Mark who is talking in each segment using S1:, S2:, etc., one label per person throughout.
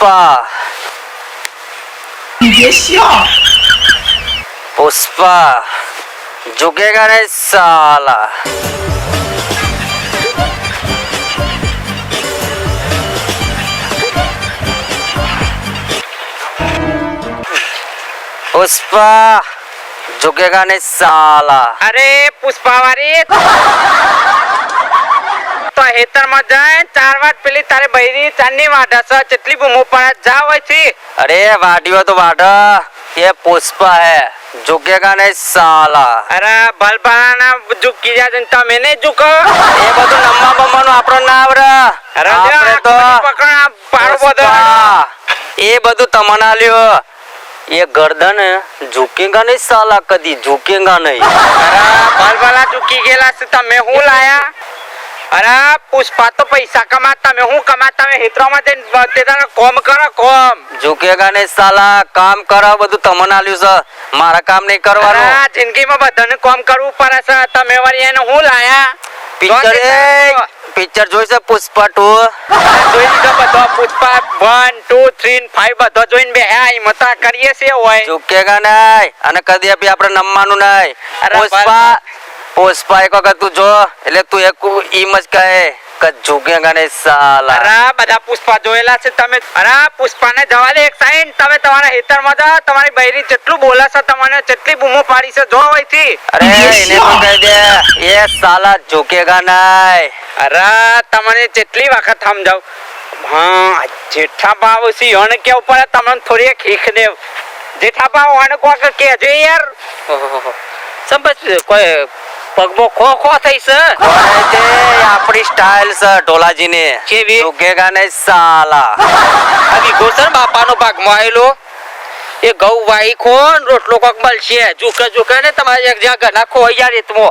S1: पुष्पा पुष्पा झुकेगा नहीं साला। पुष्पा झुकेगा नहीं साला।
S2: अरे पुष्पावारी તો હેતરમાં જાય 4 વાર પેલી તારે બૈરી ચાંદની વાઢા છે કેટલી બૂમો પડે જાવ અહીંથી।
S1: अरे वाडियो तो वाडा ये पुष्पा है झुकेगा नहीं साला।
S2: અરે ભલભાના ઝુકી જા જનતા મેને ઝુકો
S1: ये બધું નમ્મા બમ્માનું આપણો ના આવરે।
S2: અરે
S1: આપણે તો
S2: પકડા પાડો બધો
S1: पुष्पा, ये બધું તમને આલ્યો। ये गर्दन झुकेगा नहीं साला, कदी झुकेगा नहीं।
S2: અરે ભલભાલા ઝુકી ગયેલા છે તમે હું લાયા। અરે પુષ્પા તો પૈસા કમાતા તમે હું કમાતા તમે હેતરમાં જઈને તેના કોમ કરો કોમ।
S1: झुकेगा नहीं साला, काम करा બધું તમને આલ્યું છે, મારા કામ નહીં કરવાનું।
S2: અરે જિંદગીમાં બધાને કોમ કરવું પડે છે તમે વળી એને હું લાયા।
S1: પિક્ચર જોઈ છે પુષ્પા 2?
S2: જોઈ લીધો બધો પુષ્પા 1 2 3 5 બધો જોઈને બેહ્યા હિંમતા કરીએ છે હોય।
S1: झुकेगा नहीं અને કદી આપી આપણે નમવાનું નહીં।
S2: અરે
S1: પુષ્પા પુષ્પા એક વખત તું જો એટલે તું એક ઈમ જ કહે કે झुकेगा नहीं साला।
S2: અરે બધા પુષ્પા જોયેલા છે તમે। અરે પુષ્પાને જવા દે એક સાઈડ તમે તમારા હેતરમાં જાઓ તમારી બૈરી જેટલું બોલે છે તમને જેટલી બૂમો પાડી છે જો અહીંથી।
S1: અરે એને તો કહી દે ये साला झुकेगा नहीं।
S2: અરે તમને જેટલી વખત સમજાવ હા જેઠા ભાવ સી હણ કે ઉપર તમને થોડી ખીખ દે જેઠા ભાવ હણ કોક કેજો યાર સમજ કોઈ પગબો ખો ખો થઈ છે
S1: તે આપણી સ્ટાઇલ છે ઢોલાજી ને
S2: કેવી?
S1: झुकेगा नहीं साला।
S2: આવી ગોસર બાપાનો ભાગમાં આવેલો એ ઘઉં વાઈ ખોન રોટલો કોક મળશે ઝુકે ઝુકે ને તમારે એક જ્યાં ઘરના ખોઈ યાર એતમો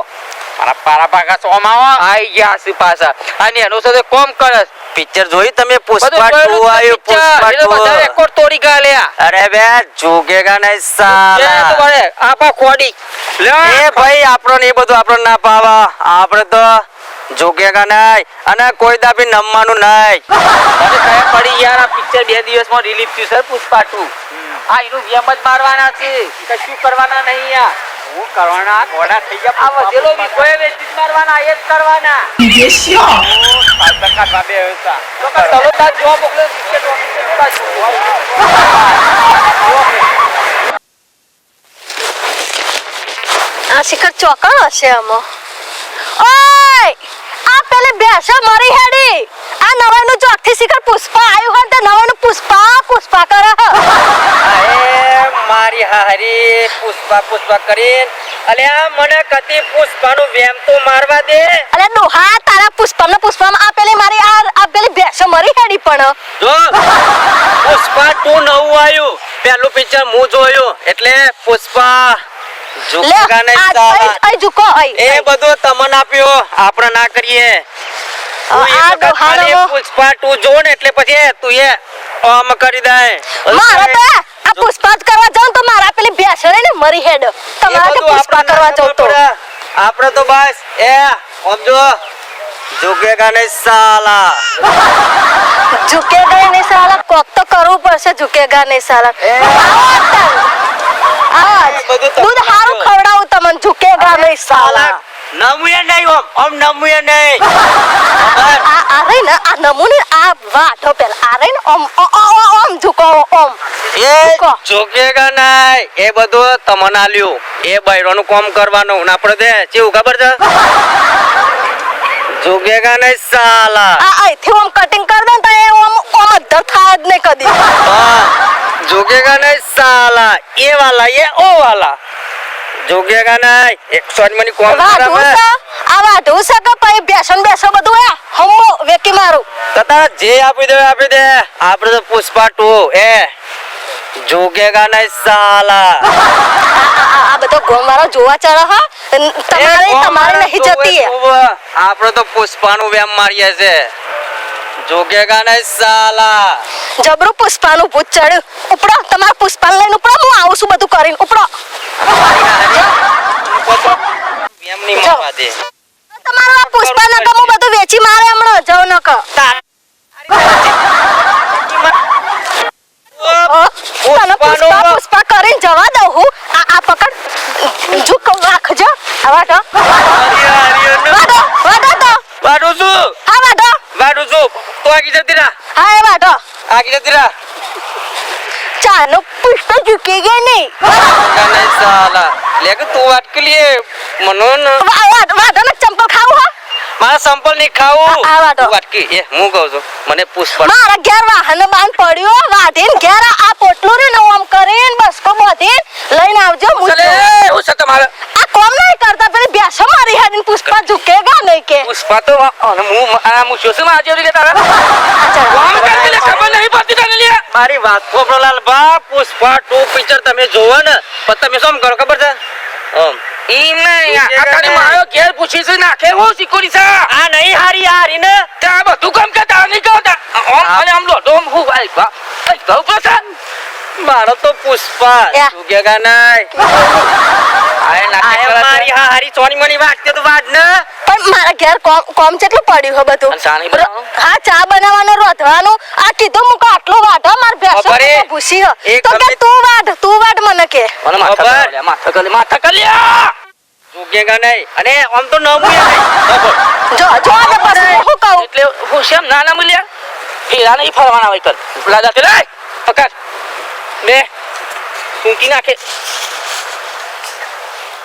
S2: મારા પારા ભાગા સોમાવો આઈ ગયા છે પાછા અને એનો સાથે કોમ કરે
S1: પિક્ચર જોઈ તમે પુષ્પા 2 આવ્યું પુષ્પા 2
S2: રેકોર્ડ તોડી ગયા
S1: અરે બે झुकेगा नहीं साला।
S2: તમારે આપા ખોડી
S1: એ ભાઈ આપણો ને એ બધું આપણો ના પાવા આપણે તો झुकेगा नहीं અને કોઈ દાબી નમવાનું નહીં।
S2: મને કયા પડી યાર આ પિક્ચર 2 દિવસમાં રિલીઝ થયું છે પુષ્પા 2 આ એનું વેમ જ મારવાના છે કશું કરવાના નહીં યાર હું કરવાના ઘોડા થઈ ગયા આ વધેલો વિકોય વેચી મારવાના એ જ કરવાના પાછા કાબે હતા તો ચલો તા જો મોકલે ટિકિટ
S3: આ શિખર ચોકણ હશે આમાં। ઓય આ પેલે બેસો મારી હેડી આ નવાનું ચોકથી શિખર પુષ્પા આવ્યું હોય તો નવાનું પુષ્પા પુષ્પા કરે
S1: એ મારી હારી પુષ્પા પુષ્પા કરીને અલ્યા મને કદી પુષ્પાનું વેમ તો મારવા દે।
S3: અરે ડોહા તારા પુષ્પામાં પુષ્પામાં આ પેલી મારી આ પેલી બેસો મારી હેડી પણ
S1: જો પુષ્પા 2 નવું આવ્યું પહેલું પિક્ચર હું જોયું એટલે પુષ્પા झुकेगा नहीं साला।
S3: આ ઝુકો
S1: એ બધું તમને આપ્યો આપણે ના કરીએ।
S3: આ ડોહાનો
S1: પુષ્પા 2 જો ને એટલે પછી તું એ આમ કરી દે
S3: મારા તો આ પુષ્પા જ કરવા જાઉં તો મારા પેલી બેસો ને મરી હેડ તમારા કે પુષ્પા કરવા જાઉં તો
S1: આપણે તો બસ એ સમજો झुकेगा नहीं साला।
S3: ઝુકેગા નહીં સાલા કોક તો કરવું પડશે ઝુકેગા નહીં સાલા દૂધ હારું ખવડાવું તમને ઝુકેગા નહીં સાલા
S1: નમુએ નહીં ઓમ નમુએ નહીં
S3: આ રે ને આ નમૂને આ વાઠો પેલા આ રે ને ઓમ ઓમ ઝુકો ઓમ
S1: એ झुकेगा નહીં એ બધું તમને આલ્યું એ બૈરોનું કામ કરવાનું ને આપણે દે કેવું ખબર છે झुकेगा नहीं साला।
S3: આ અહીંથી ઓમ કટિંગ કર દે તો એ ઓમ અધર થાય જ નહીં કદી
S1: झुकेगा नहीं साला ये वाला ये ओ वाला झुकेगा नहीं 100 मनी कौन
S3: વાઢું છે આ વાઢું છે કે પછી બેસન બેસો બધું એ હમો વેકી મારું
S1: તતા જે આપી દે આપણે તો પુષ્પા 2 એ झुकेगा नहीं साला।
S3: આ બધો ગોમ વાળો જોવા ચાલે હા તમારે નહીં જતી
S1: આપણે તો પુષ્પાનું વેમ મારીએ છે झुकेगा नहीं साला।
S3: જબરું પુષ્પાનું ભૂત ચડ્યું ઉપડો તમારા પુષ્પા લઈને ઉપડો હું આવું છું બધું કરીને ઉપડો
S1: વેમ ની મારવા દે
S3: તમારું આ પુષ્પા નકા હું બધું વેચી મારે હમણાં જાવ નકા તને
S1: પુષ્પાનો
S3: પુષ્પા પુષ્પા કરીને જવા દઉં હું આ પકડ ઝુક રાખજો આ વાટો વાટો તો
S1: વાડું છું
S3: હા વાટો
S1: તો આગી જતી રહા
S3: હા એ વાટો
S1: આગી જતી રહા
S3: ચાનો પુષ્પ ઝુકેગે નહીં
S1: નહીં સાલા લે કે તું વાત કે લીએ મનોન
S3: વાટો ને ચંપલ ખાવું હા
S1: મારા સંપલ નહીં ખાવું
S3: આ વાટો.
S1: તું વાત કે એ હું કહું છું મને પુષ્પા
S3: મારા ઘેર વાહન બાન પડ્યો વાટીને ઘેર આ પોટલું રે ને આમ કરીને બસકો બોધીને લઈને આવજો હું
S2: ચલે હું છે તમારે
S3: આ કોમ નહીં કરતા પેલી બેસો મારી હેડીને પુષ્પા ઝુકેગા નહીં કે
S2: પુષ્પા તો હું શું માં આજે કે તારા કોમ કરતી લે ખબર નહીં પડતી તને લે
S1: મારી વાત ખોપરો લાલબા પુષ્પા 2 પિક્ચર તમે જોવો ને પણ તમે શું કરો ખબર છે
S2: ઈ નહીં આ કાને માયો ઘેર પૂછી છે નાખે હું સિકોરી છે
S1: આ નહીં હારી ને
S2: ત્યાં બધું કામ કે તાર નહીં કહું ઓમ અને આમ લો ડોમ હું આઈ બા કહું પ્રસાદ
S1: મારો તો પુષ્પા
S3: યા.
S1: ઝુકેગા નહીં
S2: આય નાખે
S1: આયા મારી હારી ચોની મની વાગતે તો વાજ ને
S3: પણ મારા ઘેર કોમ કેટલું પડ્યું હે બધું
S2: અને ચા નહીં બનાવવાનું?
S3: હા ચા બનાવવાનું રોધવાનું આ કીધું મુકો આટલો વાટો માર બેસો
S1: ખબર હે?
S3: ભૂસી હ
S1: એક
S3: તો કે
S1: ગમે-
S3: તું વાટ મને કે
S2: મને માથા
S1: ખબર?
S2: કર લે માથા કર લે
S1: ઝુકેગા નહીં અને આમ તો નમું નહીં
S3: જો ને પછી હું કહું
S2: એટલે હું શેમ નાના મૂલ્યા ફેરા નહીં ફરવાના હોય કર લાદા તે લે પકડ બે સૂંકી નાખે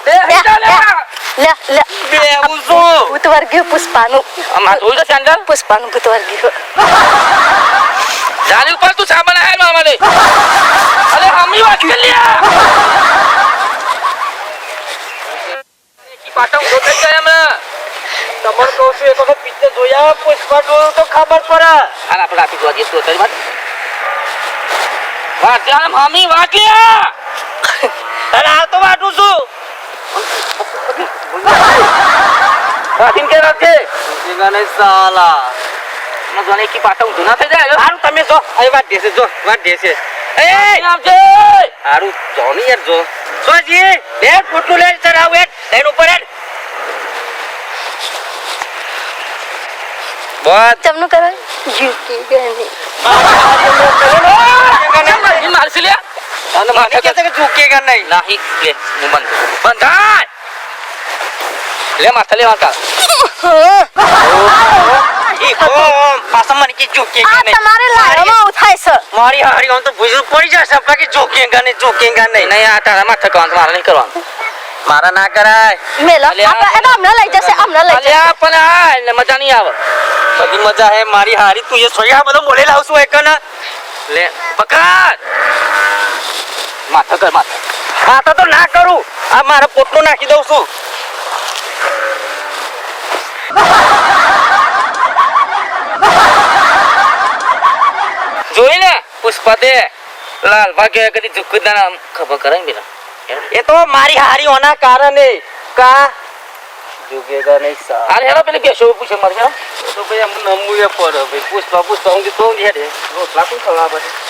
S2: બે
S3: લે
S2: હિંચા લે
S3: લે લે
S1: બે હું શું
S3: ભૂત વર્ગ્યું પુષ્પાનું
S2: આમાં જોઈ તો સેન્ડલ
S3: પુષ્પાનું ભૂત વર્ગ્યું
S2: જાની ઉપર તું સામાન આયા મામા લે અરે હમી વાત કર લ્યા કી પાટા ઉડો થઈ ગયા અમે
S1: તમારે કહું છું એક વખત પિક્ચર જોયા પુષ્પા 2 તો ખબર પડે
S2: હાલ આપણે આપી દો તો તારી વાત વાત જામ હમી વાત લ્યા
S1: અરે આ તો વાટું છું
S2: વાટીન કે રાખે
S1: ઝુકેગા નહીં સાલા
S2: મજવાને કી પાટા ઉડો ના થઈ જાય
S1: હારું તમે જો અહીં વાત દેશે જો વાત દેશે એ
S2: આવજે
S1: હારું જો ને યાર જો સોજી લે પોટલું લે ચરાવ એટ લઈને ઉપર એટ બસ
S3: ચમનું કરે ઝુકી ગઈ
S2: કેમ મારસી લ્યા અને માથે
S1: કે છે કે ઝુકેગા નહીં
S2: નહીં લે હું બંધાય લે માથે લે માથા
S1: ઈ કોમ પાછા મને કે ઝુકેગા
S3: આ
S1: નહીં
S3: તમારે લાયમાં આવું થાય છે
S1: મારી હારી આમ તો ભૂજું પડી જશે આપણે કે ઝુકેગા નહીં
S2: નહીં આ તારા માથે કરવાનું મારે નહીં કરવાનું
S1: મારા ના કરાય
S3: મેલો
S2: અલ્યા.
S3: આપણે એને હમણાં લઈ જશે હમણાં લઈ જશે
S2: અલ્યા પણ આ એટલે મજા નહીં આવે
S1: બધી મજા હે મારી હારી તું એ સોયા બધો બોલેલા આવશું એક ને
S2: લે પકડ માથા કર માથા
S1: માથા તો ના કરું આ મારા પોટલું નાખી દઉં છું
S2: જોઈ ને પુષ્પા દે લાલ ભાગે કદી ઝુકદાના ખબર કરાય બેટા
S1: એ તો મારી હારી હોના કારણે કા ઝુકેગા નહીં સા
S2: અરે હેલો પેલી કેશો પૂછે મારે
S1: તો ભાઈ અમને નમવું એ પડે ભાઈ પુષ્પા હું કીધું હેડે રોટલા કોણ ખવડાવે પછી